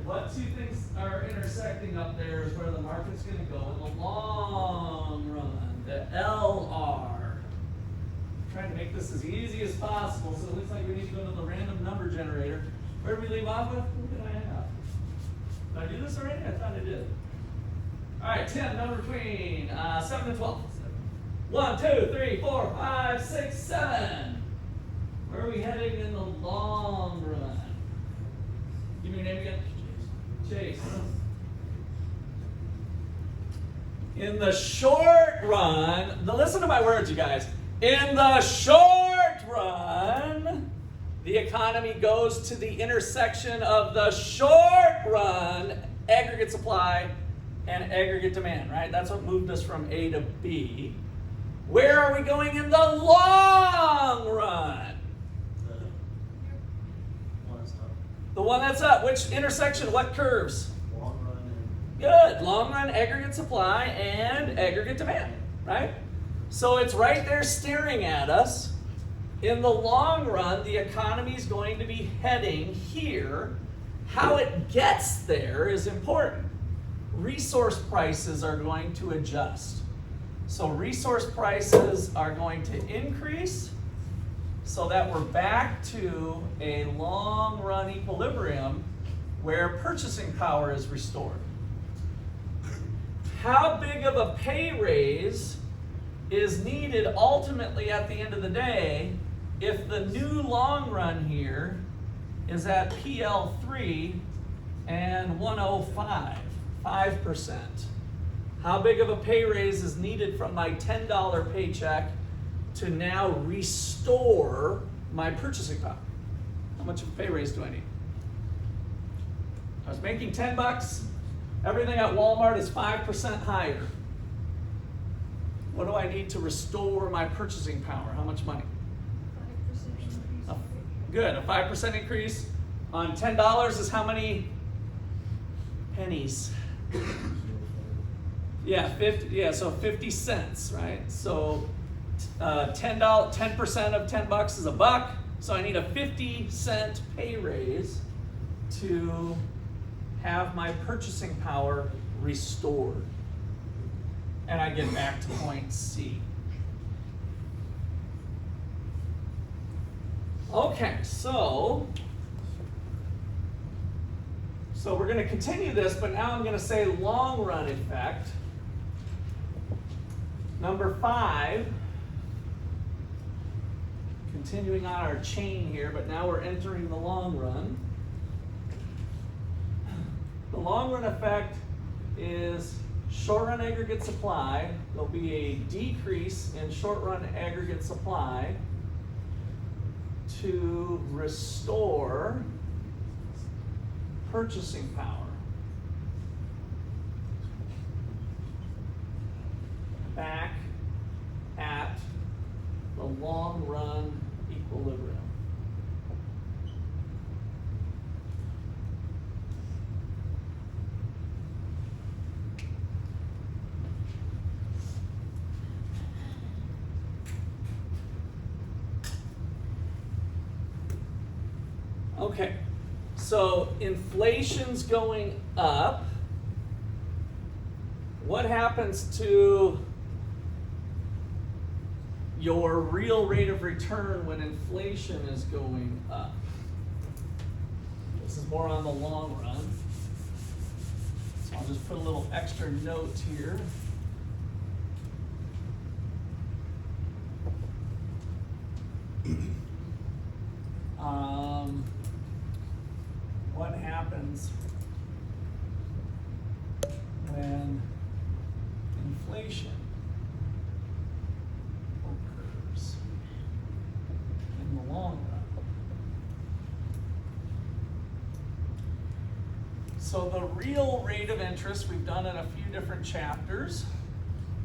C: What two things are intersecting up there is where the market's going to go in the long run, the LR. Trying to make this as easy as possible, so it looks like we need to go to the random number generator. Where did we leave off with? What did I have? Did I do this already? I thought I did. All right, 10, number between 7 and 12. 1, 2, 3, 4, 5, 6, 7. Where are we heading in the long run? Give me your name again. Chase. In the short run, listen to my words, you guys. In the short run, the economy goes to the intersection of the short run aggregate supply and aggregate demand, right? That's what moved us from A to B. Where are we going in the long run? The one that's up. Which intersection? What curves?
B: Long run and
C: Good. Long run aggregate supply and aggregate demand, right? So it's right there staring at us. In the long run, the economy is going to be heading here. How it gets there is important. Resource prices are going to adjust. So resource prices are going to increase so that we're back to a long run equilibrium where purchasing power is restored. How big of a pay raise is needed ultimately at the end of the day if the new long run here is at PL3 and 105, 5%? How big of a pay raise is needed from my $10 paycheck to now restore my purchasing power? How much of a pay raise do I need? I was making 10 bucks. Everything at Walmart is 5% higher. What do I need to restore my purchasing power? How much money?
D: 5% increase.
C: Good, a 5% increase on $10 is how many pennies? Yeah, 50. Yeah, so 50 cents, right? So $10, 10% of 10 bucks is a buck. So I need a 50-cent pay raise to have my purchasing power restored. And I get back to point C. Okay, so we're going to continue this, but now I'm going to say long run effect. Number 5, continuing on our chain here, but now we're entering the long run. The long run effect is short run aggregate supply. There'll be a decrease in short run aggregate supply to restore purchasing power back at the long run equilibrium. Okay, so inflation's going up. What happens to your real rate of return when inflation is going up? This is more on the long run. So I'll just put a little extra note here. What happens when inflation occurs in the long run? So the real rate of interest, we've done in a few different chapters,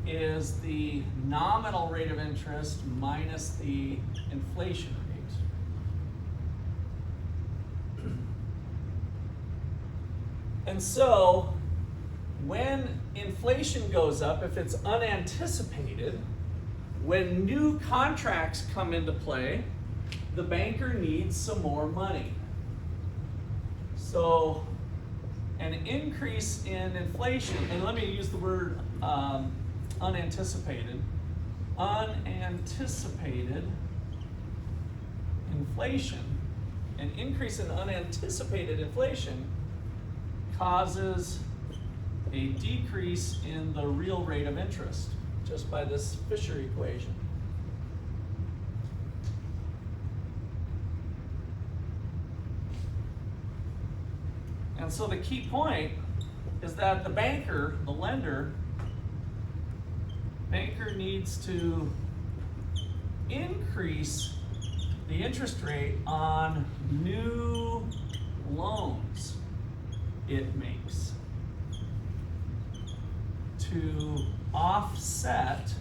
C: is the nominal rate of interest minus the inflation rate. And so, when inflation goes up, if it's unanticipated, when new contracts come into play, the banker needs some more money. So, an increase in inflation, and let me use the word unanticipated. Unanticipated inflation, an increase in unanticipated inflation causes a decrease in the real rate of interest just by this Fisher equation. And so the key point is that the banker, the lender, banker needs to increase the interest rate on new loans it makes to offset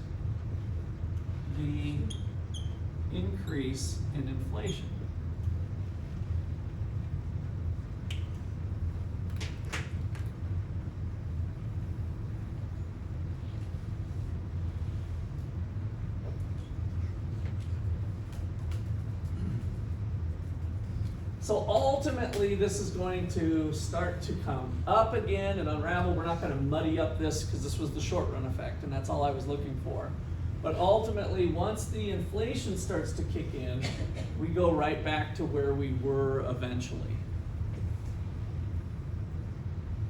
C: the increase in inflation. So ultimately, this is going to start to come up again and unravel. We're not going to muddy up this because this was the short run effect, and that's all I was looking for. But ultimately, once the inflation starts to kick in, we go right back to where we were eventually.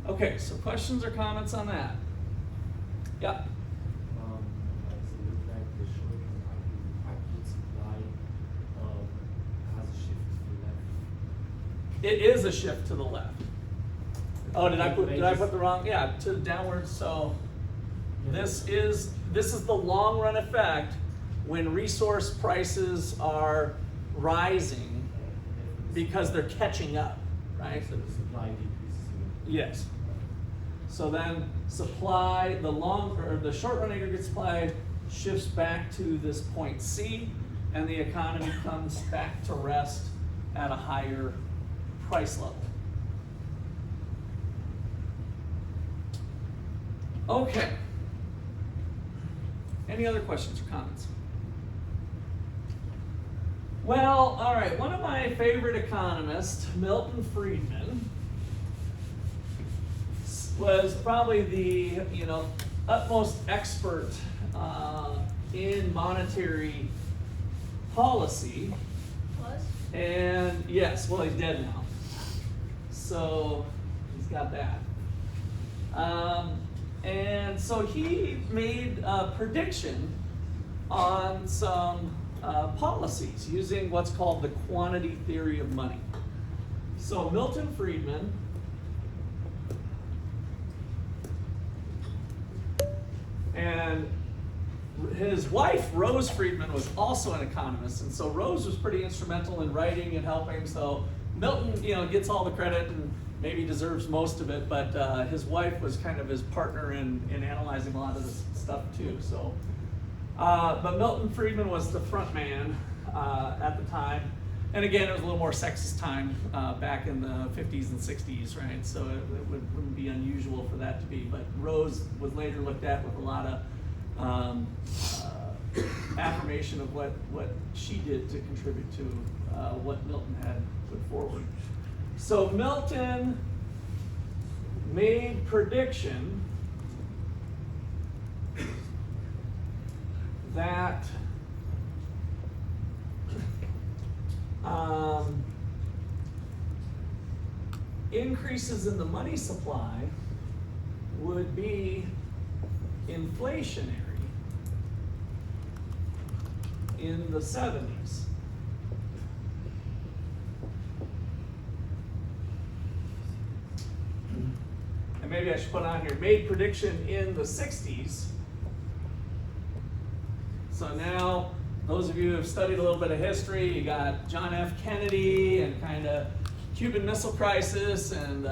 C: Okay, so questions or comments on that? Yeah. It is a shift to the left. Oh, did I put the wrong? Yeah, to the downward. So this is the long run effect when resource prices are rising because they're catching up, right?
B: So the supply decreases.
C: Yes. So then supply, the short run aggregate supply shifts back to this point C, and the economy comes back to rest at a higher price level. Okay. Any other questions or comments? Well, all right. One of my favorite economists, Milton Friedman, was probably the utmost expert in monetary policy.
D: Was?
C: And yes, well, he's dead now. So he's got that. And so he made a prediction on some policies using what's called the quantity theory of money. So Milton Friedman and his wife, Rose Friedman, was also an economist, and so Rose was pretty instrumental in writing and helping. So Milton, gets all the credit and maybe deserves most of it, but his wife was kind of his partner in analyzing a lot of this stuff too. So, but Milton Friedman was the front man at the time. And again, it was a little more sexist time back in the 50s and 60s, right? So it wouldn't be unusual for that to be. But Rose was later looked at with a lot of affirmation of what she did to contribute to what Milton had put forward. So Milton made prediction that increases in the money supply would be inflationary in the 70s. And maybe I should put on here, made prediction in the 60s. So now, those of you who have studied a little bit of history, you got John F. Kennedy and kind of Cuban Missile Crisis, and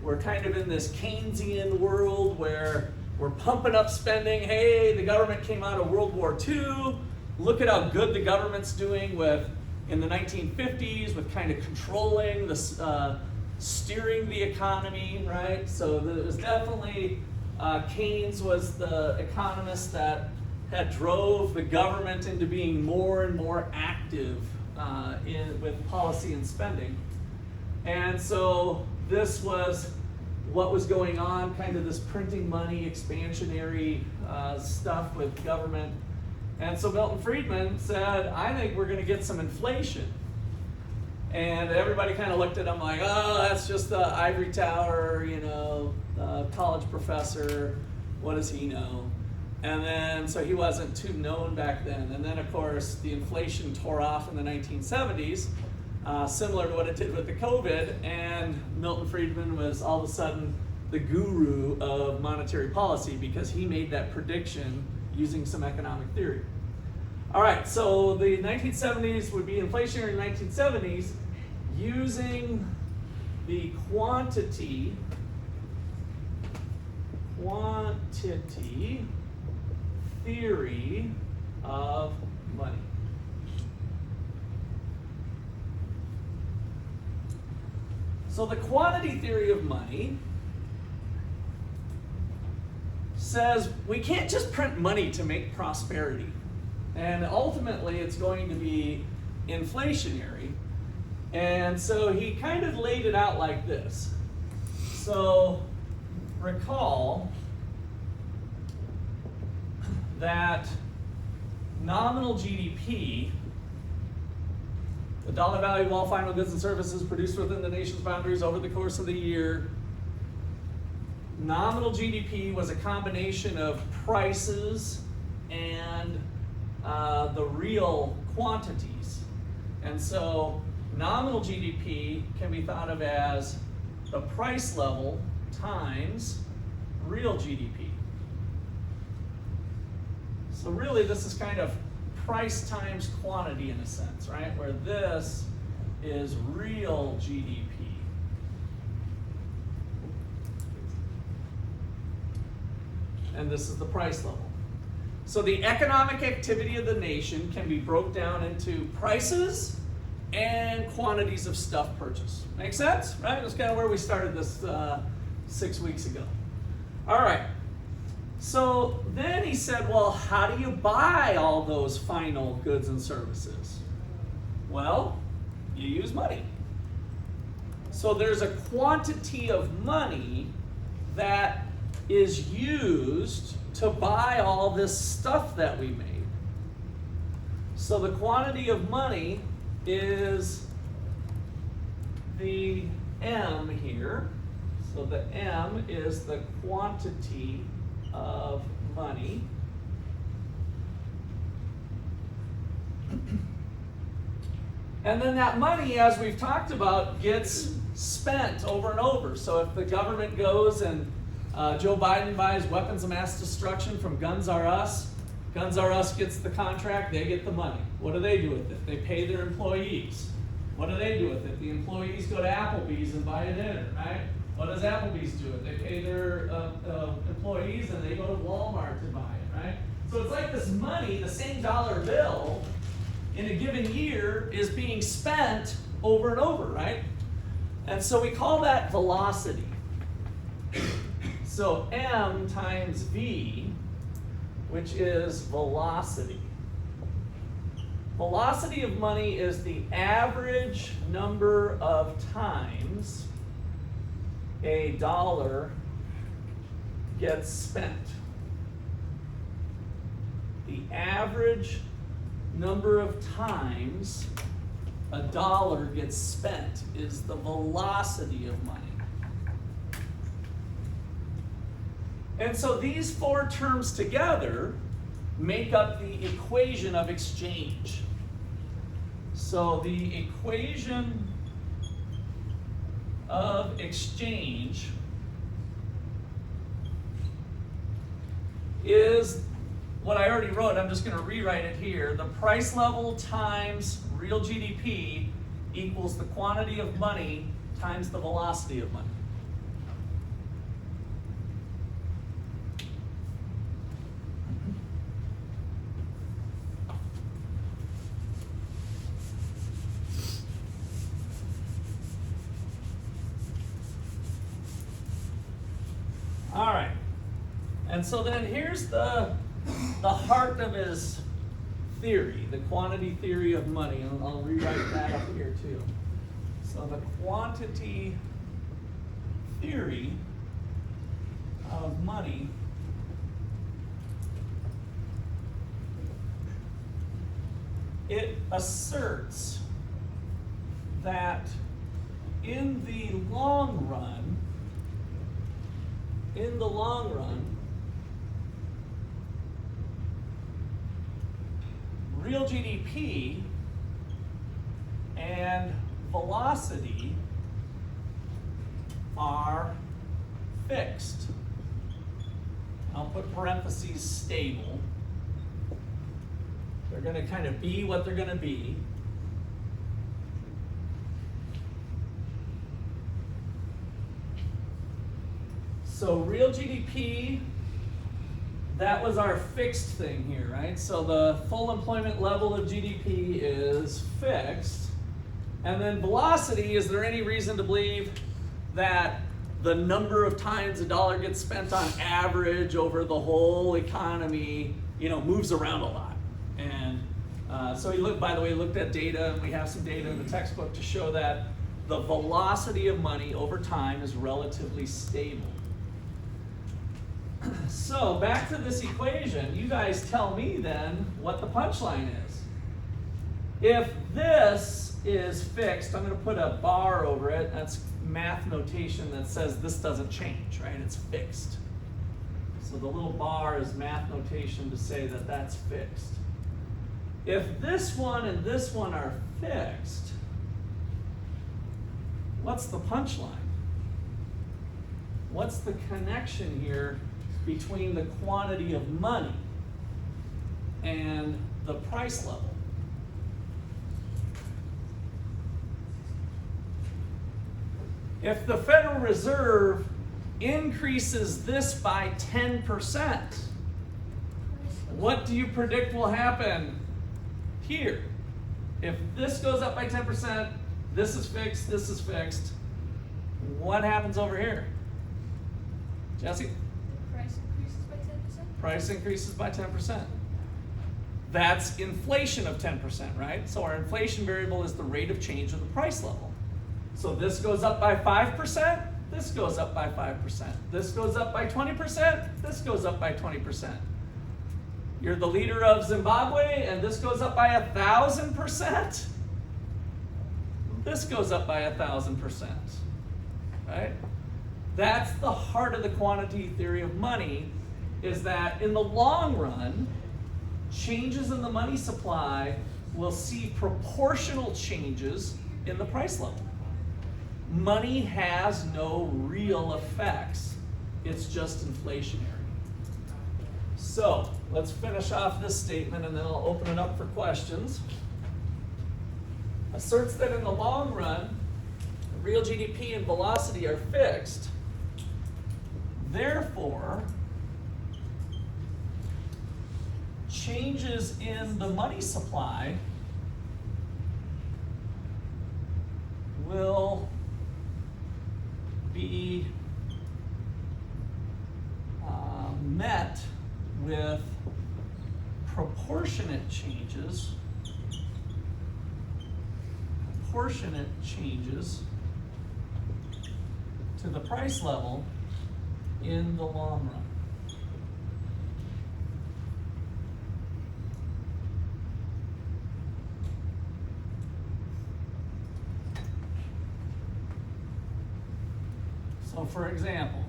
C: we're kind of in this Keynesian world where we're pumping up spending. Hey, the government came out of World War II. Look at how good the government's doing in the 1950s with kind of controlling the, steering the economy, right? So it was definitely, Keynes was the economist that drove the government into being more and more active with policy and spending. And so this was what was going on, kind of this printing money, expansionary stuff with government. And so Milton Friedman said, I think we're going to get some inflation. And everybody kind of looked at him like, oh, that's just the ivory tower, college professor. What does he know? And then, so he wasn't too known back then. And then, of course, the inflation tore off in the 1970s, similar to what it did with the COVID. And Milton Friedman was all of a sudden the guru of monetary policy because he made that prediction using some economic theory. All right, so the 1970s would be inflationary in the 1970s using the quantity theory of money. So the quantity theory of money says we can't just print money to make prosperity. And ultimately it's going to be inflationary. And so he kind of laid it out like this. So recall that nominal GDP, the dollar value of all final goods and services produced within the nation's boundaries over the course of the year, nominal GDP was a combination of prices and the real quantities. And so nominal GDP can be thought of as the price level times real GDP. So really this is kind of price times quantity in a sense, right? Where this is real GDP. And this is the price level. So the economic activity of the nation can be broke down into prices and quantities of stuff purchased. Make sense? Right? That's kind of where we started this 6 weeks ago. All right. So then he said, well, how do you buy all those final goods and services? Well, you use money. So there's a quantity of money that is used to buy all this stuff that we made. So the quantity of money is the M here. So the M is the quantity of money. And then that money, as we've talked about, gets spent over and over. So if the government goes and Joe Biden buys weapons of mass destruction from Guns R Us, Guns R Us gets the contract, they get the money. What do they do with it? They pay their employees. What do they do with it? The employees go to Applebee's and buy a dinner, right? What does Applebee's do with it? They pay their employees and they go to Walmart to buy it, right? So it's like this money, the same dollar bill, in a given year is being spent over and over, right? And so we call that velocity. So M times V, which is velocity. Velocity of money is the average number of times a dollar gets spent. The average number of times a dollar gets spent is the velocity of money. And so these four terms together make up the equation of exchange. So the equation of exchange is what I already wrote. I'm just going to rewrite it here. The price level times real GDP equals the quantity of money times the velocity of money. All right, and so then here's the heart of his theory, the quantity theory of money, and I'll rewrite that up here too. So the quantity theory of money it asserts that in the long run, real GDP and velocity are fixed. I'll put parentheses stable. They're going to kind of be what they're going to be. So real GDP, that was our fixed thing here, right? So the full employment level of GDP is fixed. And then velocity, is there any reason to believe that the number of times a dollar gets spent on average over the whole economy, moves around a lot? And so he looked at data, and we have some data in the textbook to show that the velocity of money over time is relatively stable. So back to this equation, you guys tell me then what the punchline is. If this is fixed, I'm going to put a bar over it. That's math notation that says this doesn't change, right? It's fixed. So the little bar is math notation to say that that's fixed. If this one and this one are fixed, what's the punchline? What's the connection here between the quantity of money and the price level? If the Federal Reserve increases this by 10%, what do you predict will happen here? If this goes up by 10%, this is fixed, what happens over here? Jesse?
D: Price increases by 10%?
C: Price increases by 10%. That's inflation of 10%, right? So our inflation variable is the rate of change of the price level. So this goes up by 5%, this goes up by 5%. This goes up by 20%, this goes up by 20%. You're the leader of Zimbabwe, and this goes up by 1,000%. This goes up by 1,000%, right? That's the heart of the quantity theory of money, is that in the long run, changes in the money supply will see proportional changes in the price level. Money has no real effects. It's just inflationary. So let's finish off this statement and then I'll open it up for questions. Asserts that in the long run, real GDP and velocity are fixed. Therefore, changes in the money supply will be met with proportionate changes to the price level in the long run. So for example,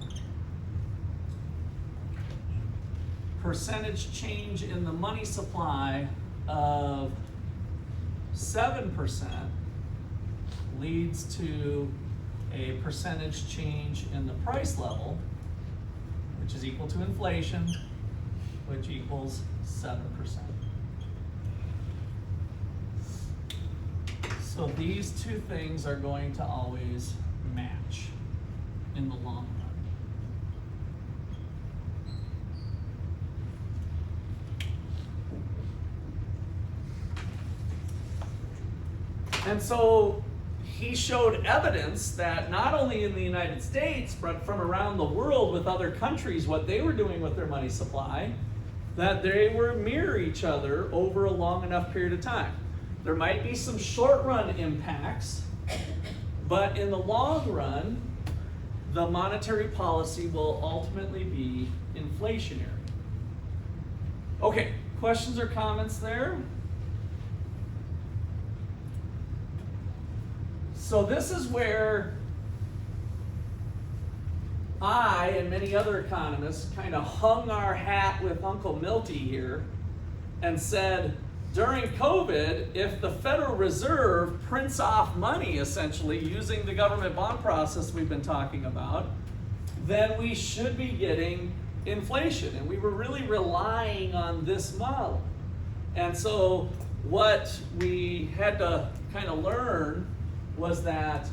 C: percentage change in the money supply of 7% leads to a percentage change in the price level, which is equal to inflation, which equals 7%. So these two things are going to always match in the long run. And so he showed evidence that not only in the United States, but from around the world with other countries, what they were doing with their money supply, that they were mirror each other over a long enough period of time. There might be some short run impacts, but in the long run, the monetary policy will ultimately be inflationary. Okay, questions or comments there? So this is where I and many other economists kind of hung our hat with Uncle Milty here and said, during COVID, if the Federal Reserve prints off money, essentially, using the government bond process we've been talking about, then we should be getting inflation. And we were really relying on this model. And so what we had to kind of learn was that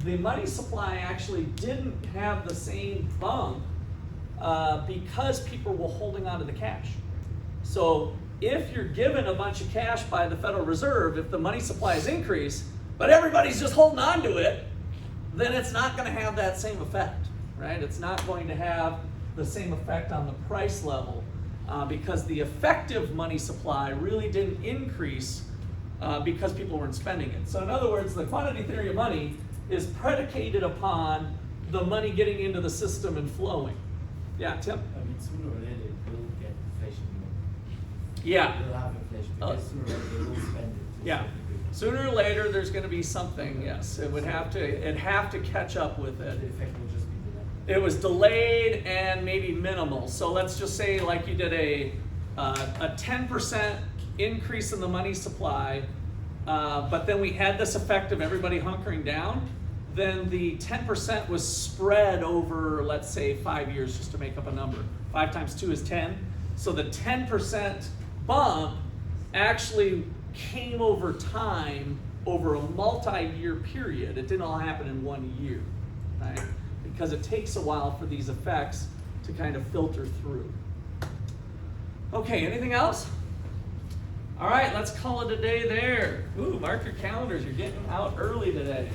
C: the money supply actually didn't have the same bump because people were holding on to the cash. So if you're given a bunch of cash by the Federal Reserve, if the money supply is increased, but everybody's just holding on to it, then it's not going to have that same effect, right? It's not going to have the same effect on the price level because the effective money supply really didn't increase because people weren't spending it. So in other words, the quantity theory of money is predicated upon the money getting into the system and flowing. Yeah, Tim?
E: I mean, sooner or later it will get inflation.
C: Yeah.
E: It will have inflation because sooner or later they will spend it.
C: Yeah. Sooner or later there's going to be something, yes. It'd have to catch up with it.
E: The effect will just be delayed.
C: It was delayed and maybe minimal. So let's just say like you did a 10% increase in the money supply, but then we had this effect of everybody hunkering down, then the 10% was spread over, let's say, 5 years, just to make up a number. 5 times 2 is 10. So the 10% bump actually came over time, over a multi-year period. It didn't all happen in 1 year, right? Because it takes a while for these effects to kind of filter through. Okay, anything else? All right, let's call it a day there. Ooh, mark your calendars. You're getting out early today.